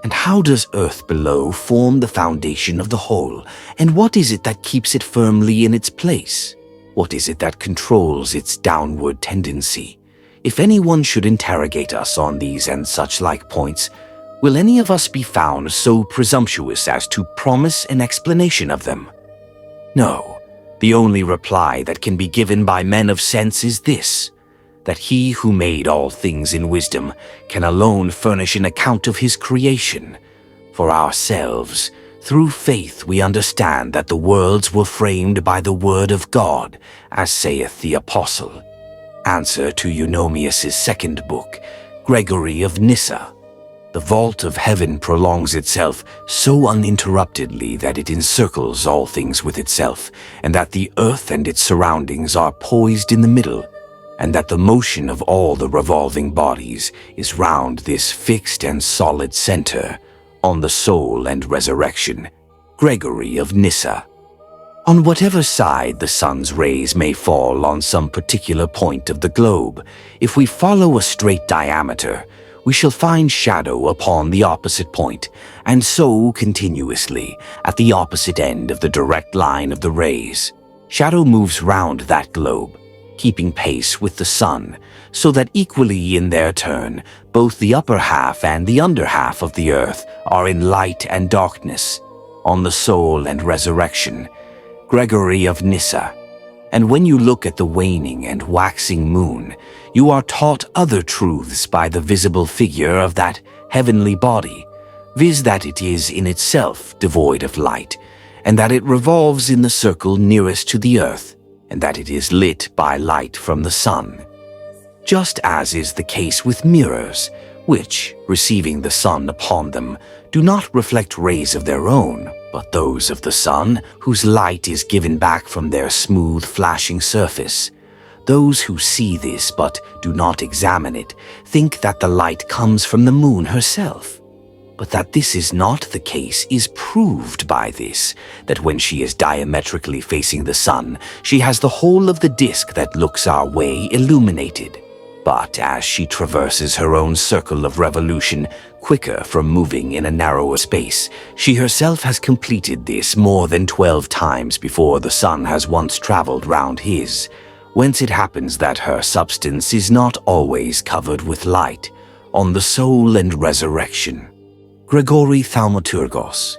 And how does earth below form the foundation of the whole? And what is it that keeps it firmly in its place? What is it that controls its downward tendency? If anyone should interrogate us on these and such like points, will any of us be found so presumptuous as to promise an explanation of them? No. The only reply that can be given by men of sense is this: that he who made all things in wisdom can alone furnish an account of his creation. For ourselves, through faith we understand that the worlds were framed by the word of God, as saith the apostle. Answer to Eunomius's second book, Gregory of Nyssa. The vault of heaven prolongs itself so uninterruptedly that it encircles all things with itself, and that the earth and its surroundings are poised in the middle, and that the motion of all the revolving bodies is round this fixed and solid center, on the soul and resurrection. Gregory of Nyssa. On whatever side the sun's rays may fall on some particular point of the globe, if we follow a straight diameter, we shall find shadow upon the opposite point, and so continuously, at the opposite end of the direct line of the rays. Shadow moves round that globe, keeping pace with the sun, so that equally in their turn, both the upper half and the under half of the earth are in light and darkness, on the soul and resurrection. Gregory of Nyssa. And when you look at the waning and waxing moon, you are taught other truths by the visible figure of that heavenly body, viz. That it is in itself devoid of light, and that it revolves in the circle nearest to the earth, and that it is lit by light from the sun. Just as is the case with mirrors, which, receiving the sun upon them, do not reflect rays of their own, but those of the sun, whose light is given back from their smooth, flashing surface. Those who see this but do not examine it think that the light comes from the moon herself. But that this is not the case is proved by this, that when she is diametrically facing the sun, she has the whole of the disk that looks our way illuminated. But as she traverses her own circle of revolution, quicker from moving in a narrower space, she herself has completed this more than 12 times before the sun has once traveled round his, whence it happens that her substance is not always covered with light, on the soul and resurrection. Gregory Thaumaturgos.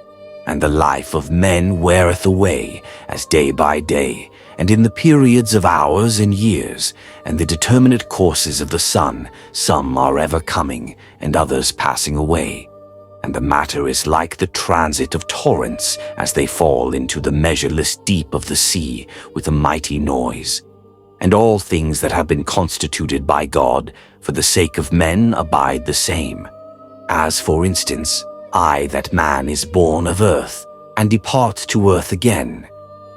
And the life of men weareth away, as day by day, and in the periods of hours and years, and the determinate courses of the sun, some are ever coming, and others passing away. And the matter is like the transit of torrents, as they fall into the measureless deep of the sea with a mighty noise. And all things that have been constituted by God, for the sake of men, abide the same. As, for instance, that man is born of earth, and departs to earth again,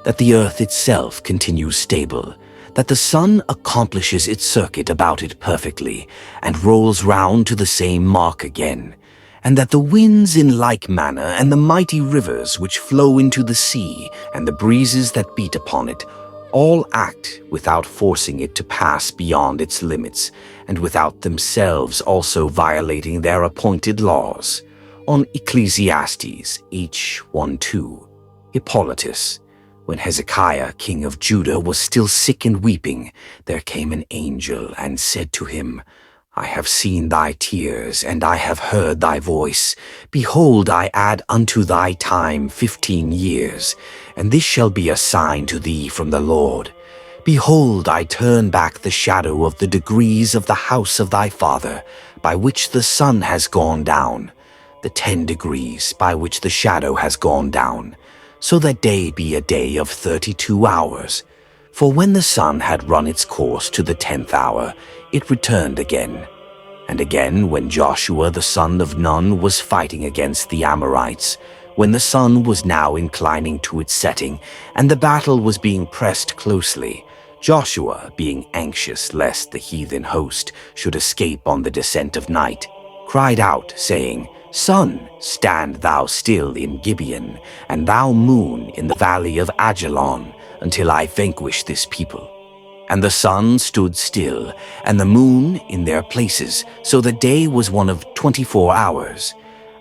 that the earth itself continues stable, that the sun accomplishes its circuit about it perfectly, and rolls round to the same mark again, and that the winds in like manner, and the mighty rivers which flow into the sea, and the breezes that beat upon it, all act without forcing it to pass beyond its limits, and without themselves also violating their appointed laws. On Ecclesiastes H 1:2. Hippolytus. When Hezekiah, king of Judah, was still sick and weeping, there came an angel and said to him, I have seen thy tears, and I have heard thy voice. Behold, I add unto thy time 15 years, and this shall be a sign to thee from the Lord. Behold, I turn back the shadow of the degrees of the house of thy father, by which the sun has gone down, the 10 degrees by which the shadow has gone down, so that day be a day of 32 hours. For when the sun had run its course to the 10th hour, it returned again. And again, when Joshua the son of Nun was fighting against the Amorites, when the sun was now inclining to its setting, and the battle was being pressed closely, Joshua, being anxious lest the heathen host should escape on the descent of night, cried out, saying, Sun, stand thou still in Gibeon, and thou moon in the valley of Ajalon, until I vanquish this people. And the sun stood still, and the moon in their places, so the day was one of 24 hours.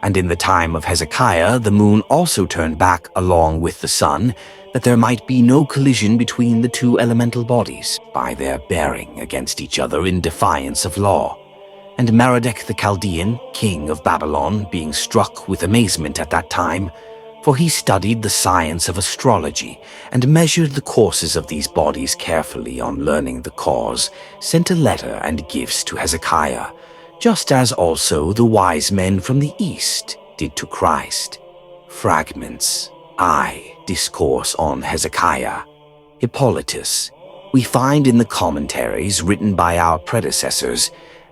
And in the time of Hezekiah, the moon also turned back along with the sun, that there might be no collision between the two elemental bodies, by their bearing against each other in defiance of law. And Merodach the Chaldean, king of Babylon, being struck with amazement at that time, for he studied the science of astrology, and measured the courses of these bodies carefully on learning the cause, sent a letter and gifts to Hezekiah, just as also the wise men from the east did to Christ. Fragments. I discourse on Hezekiah. Hippolytus. We find in the commentaries written by our predecessors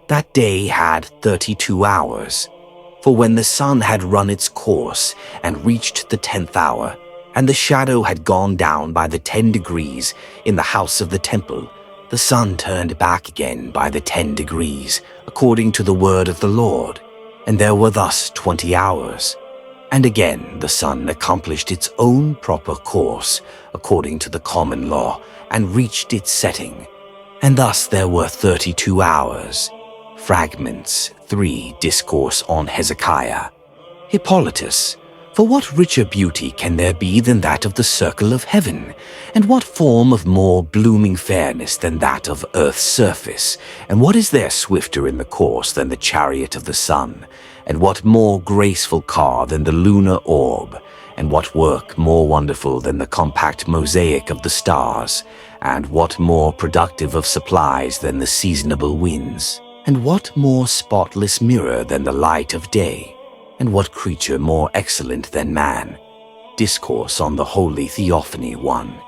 that day had 32 hours. For when the sun had run its course and reached the 10th hour, and the shadow had gone down by the 10 degrees in the house of the temple, the sun turned back again by the 10 degrees, according to the word of the Lord, and there were thus 20 hours. And again the sun accomplished its own proper course, according to the common law, and reached its setting. And thus there were 32 hours. Fragments. 3. Discourse on Hezekiah. Hippolytus. For what richer beauty can there be than that of the circle of heaven? And what form of more blooming fairness than that of earth's surface? And what is there swifter in the course than the chariot of the sun? And what more graceful car than the lunar orb? And what work more wonderful than the compact mosaic of the stars? And what more productive of supplies than the seasonable winds? And what more spotless mirror than the light of day? And what creature more excellent than man? Discourse on the Holy Theophany 1.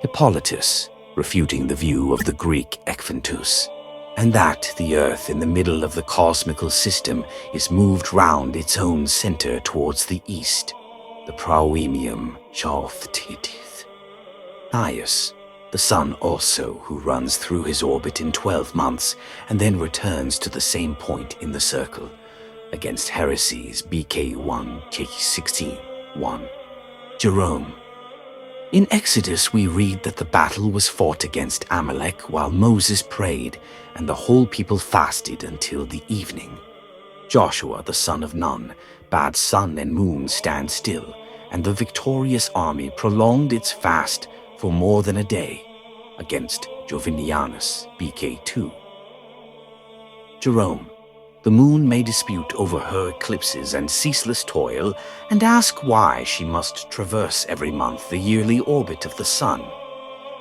Hippolytus, refuting the view of the Greek ekphantus, and that the earth in the middle of the cosmical system is moved round its own center towards the east, the proemium Chalftitith. Aius, the sun also, who runs through his orbit in 12 months, and then returns to the same point in the circle, against heresies BK1 K16 1. Jerome. In Exodus we read that the battle was fought against Amalek while Moses prayed, and the whole people fasted until the evening. Joshua the son of Nun bade sun and moon stand still, and the victorious army prolonged its fast for more than a day, against Jovinianus BK2. Jerome. The moon may dispute over her eclipses and ceaseless toil, and ask why she must traverse every month the yearly orbit of the sun.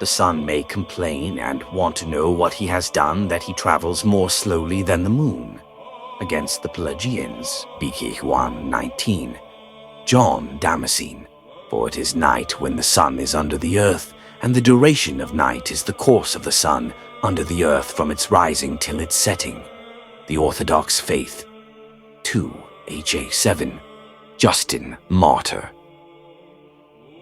The sun may complain and want to know what he has done that he travels more slowly than the moon. Against the Pelagians, BK1 19. John Damascene. For it is night when the sun is under the earth, and the duration of night is the course of the sun under the earth from its rising till its setting. The Orthodox Faith. 2. HA 7. Justin, Martyr.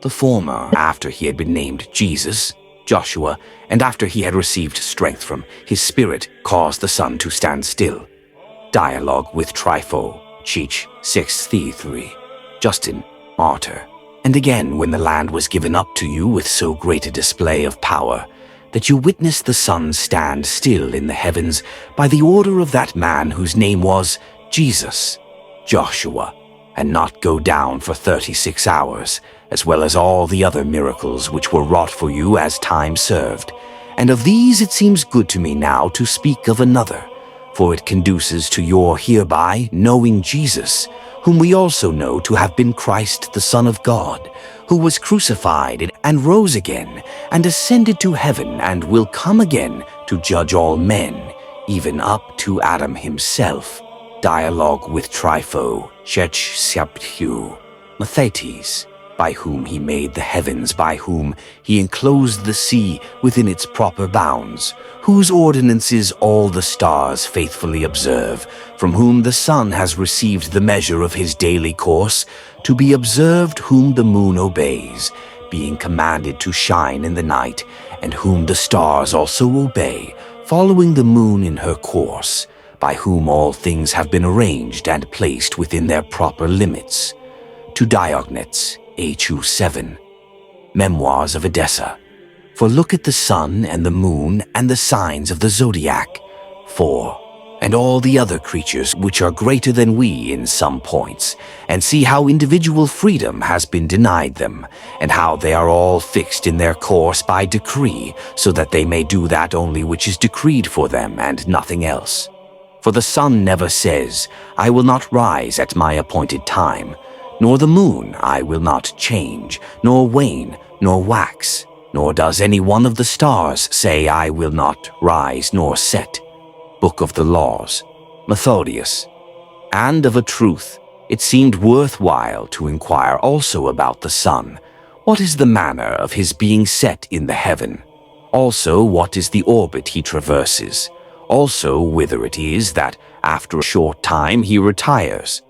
The former, after he had been named Jesus, Joshua, and after he had received strength from his spirit, caused the sun to stand still. Dialogue with Trypho, Cheech, 6:3. Justin, Martyr. And again, when the land was given up to you with so great a display of power, that you witnessed the sun stand still in the heavens by the order of that man whose name was Jesus, Joshua, and not go down for 36 hours, as well as all the other miracles which were wrought for you as time served. And of these it seems good to me now to speak of another, for it conduces to your hereby knowing Jesus, whom we also know to have been Christ the Son of God, who was crucified and rose again, and ascended to heaven, and will come again to judge all men, even up to Adam himself. Dialogue with Trypho, Church Septu, Mathetes, by whom he made the heavens, by whom he enclosed the sea within its proper bounds, whose ordinances all the stars faithfully observe, from whom the sun has received the measure of his daily course, to be observed, whom the moon obeys, being commanded to shine in the night, and whom the stars also obey, following the moon in her course, by whom all things have been arranged and placed within their proper limits. To Diognetus, A.Q. 7, Memoirs of Edessa. For look at the sun and the moon and the signs of the zodiac. 4. And all the other creatures which are greater than we in some points, and see how individual freedom has been denied them, and how they are all fixed in their course by decree, so that they may do that only which is decreed for them, and nothing else. For the sun never says, I will not rise at my appointed time, nor the moon, I will not change, nor wane, nor wax, nor does any one of the stars say, I will not rise nor set. Book of the Laws, Methodius. And of a truth, it seemed worthwhile to inquire also about the sun. What is the manner of his being set in the heaven? Also, what is the orbit he traverses? Also, whither it is that, after a short time, he retires,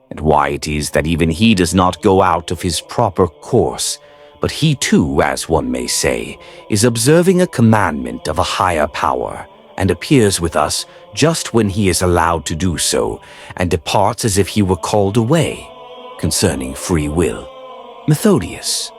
and why it is that even he does not go out of his proper course, but he too, as one may say, is observing a commandment of a higher power, and appears with us just when he is allowed to do so, and departs as if he were called away, concerning free will. Methodius.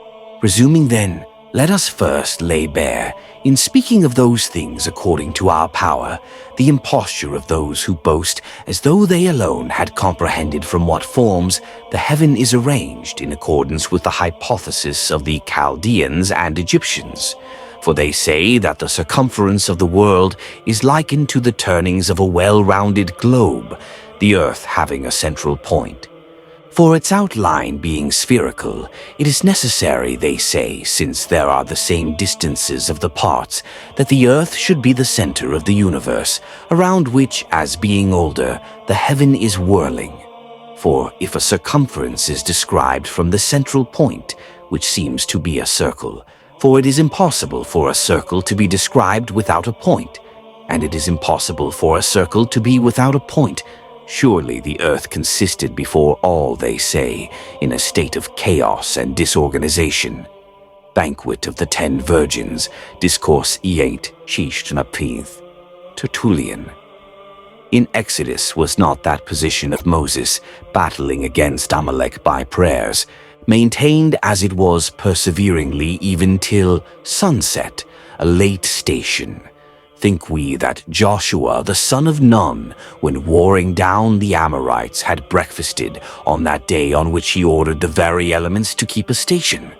Resuming then, let us first lay bare, in speaking of those things according to our power, the imposture of those who boast as though they alone had comprehended from what forms the heaven is arranged in accordance with the hypothesis of the Chaldeans and Egyptians. For they say that the circumference of the world is likened to the turnings of a well-rounded globe, the earth having a central point. For its outline being spherical, it is necessary, they say, since there are the same distances of the parts, that the earth should be the center of the universe, around which, as being older, the heaven is whirling. For if a circumference is described from the central point, which seems to be a circle, for it is impossible for a circle to be described without a point, and it is impossible for a circle to be without a point, surely the earth consisted before all, they say, in a state of chaos and disorganization. Banquet of the 10 Virgins, Discourse E8, Shishnapith, Tertullian. In Exodus was not that position of Moses, battling against Amalek by prayers, maintained as it was perseveringly even till sunset, a late station. Think we that Joshua the son of Nun, when warring down the Amorites, had breakfasted on that day on which he ordered the very elements to keep a station?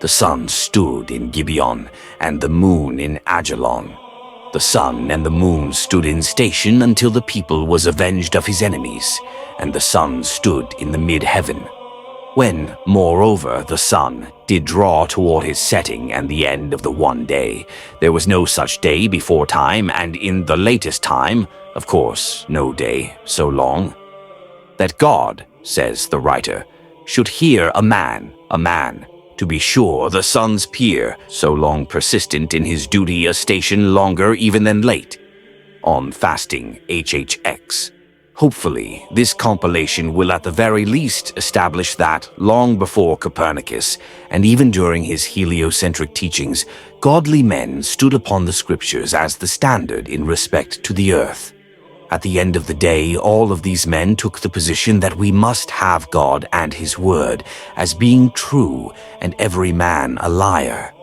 The sun stood in Gibeon, and the moon in Ajalon. The sun and the moon stood in station until the people was avenged of his enemies, and the sun stood in the mid-heaven. When, moreover, the sun did draw toward his setting and the end of the one day, there was no such day before time, and in the latest time, of course, no day so long. That God, says the writer, should hear a man, to be sure the sun's peer, so long persistent in his duty a station longer even than late. On fasting, HHX. Hopefully, this compilation will at the very least establish that, long before Copernicus, and even during his heliocentric teachings, godly men stood upon the scriptures as the standard in respect to the earth. At the end of the day, all of these men took the position that we must have God and his word as being true, and every man a liar.